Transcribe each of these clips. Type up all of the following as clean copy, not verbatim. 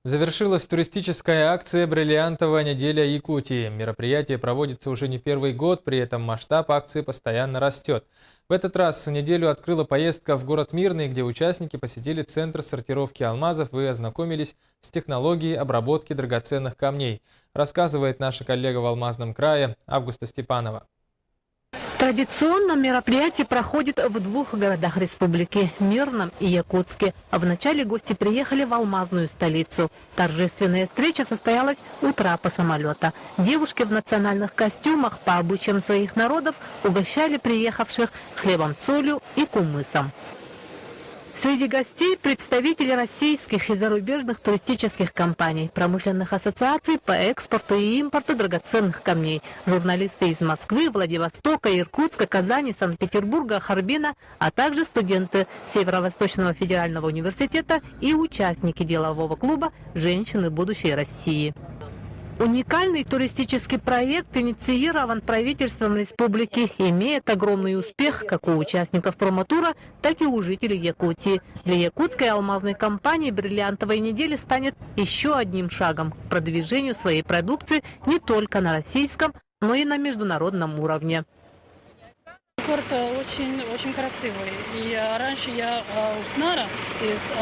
Завершилась туристическая акция «Бриллиантовая неделя Якутии». Мероприятие проводится уже не первый год, при этом масштаб акции постоянно растет. В этот раз неделю открыла поездка в город Мирный, где участники посетили центр сортировки алмазов и ознакомились с технологией обработки драгоценных камней, рассказывает наша коллега в Алмазном крае Августа Степанова. Традиционно мероприятие проходит в двух городах республики – Мирном и Якутске. А вначале гости приехали в алмазную столицу. Торжественная встреча состоялась у трапа самолета. Девушки в национальных костюмах по обычаям своих народов угощали приехавших хлебом, солью и кумысом. Среди гостей представители российских и зарубежных туристических компаний, промышленных ассоциаций по экспорту и импорту драгоценных камней, журналисты из Москвы, Владивостока, Иркутска, Казани, Санкт-Петербурга, Харбина, а также студенты Северо-Восточного федерального университета и участники делового клуба «Женщины будущей России». Уникальный туристический проект инициирован правительством республики, имеет огромный успех как у участников промо-тура, так и у жителей Якутии. Для якутской алмазной компании «Бриллиантовая неделя» станет еще одним шагом к продвижению своей продукции не только на российском, но и на международном уровне. Город очень красивый. И раньше я узнала из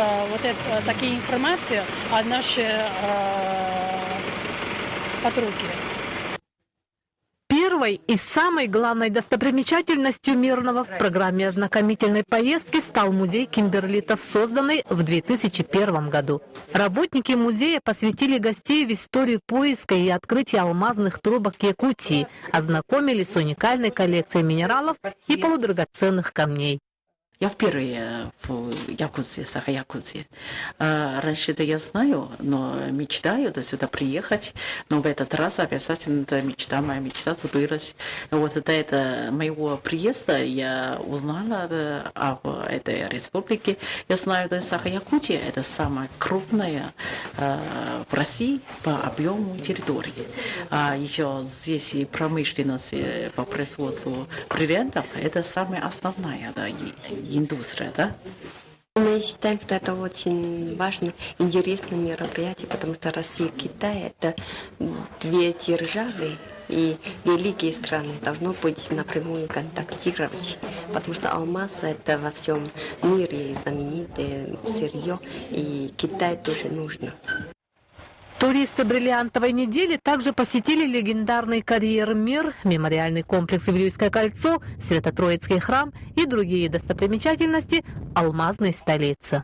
такие информации о нашей подруге. Первой и самой главной достопримечательностью Мирного в программе ознакомительной поездки стал музей кимберлитов, созданный в 2001 году. Работники музея посвятили гостей в историю поиска и открытия алмазных трубок Якутии, ознакомились с уникальной коллекцией минералов и полудрагоценных камней. Я впервые в Якутии, Саха-Якутии. Раньше-то я знаю, но мечтаю сюда приехать. Но в этот раз обязательно моя мечта сбылась. Вот до этого моего приезда я узнала об этой республике. Я знаю, что Саха-Якутия – это самая крупная в России по объему территории. А еще здесь и промышленность по производству бриллиантов – это самая основная, да, индустрия, да? Мы считаем, что это очень важное, интересное мероприятие, потому что Россия и Китай – это две державы, и великие страны должны быть напрямую контактировать, потому что алмаз – это во всем мире знаменитое сырье, и Китай тоже нужно. Туристы «Бриллиантовой недели» также посетили легендарный карьер «Мир», мемориальный комплекс «Вилюйское кольцо», Свято-Троицкий храм и другие достопримечательности алмазной столицы.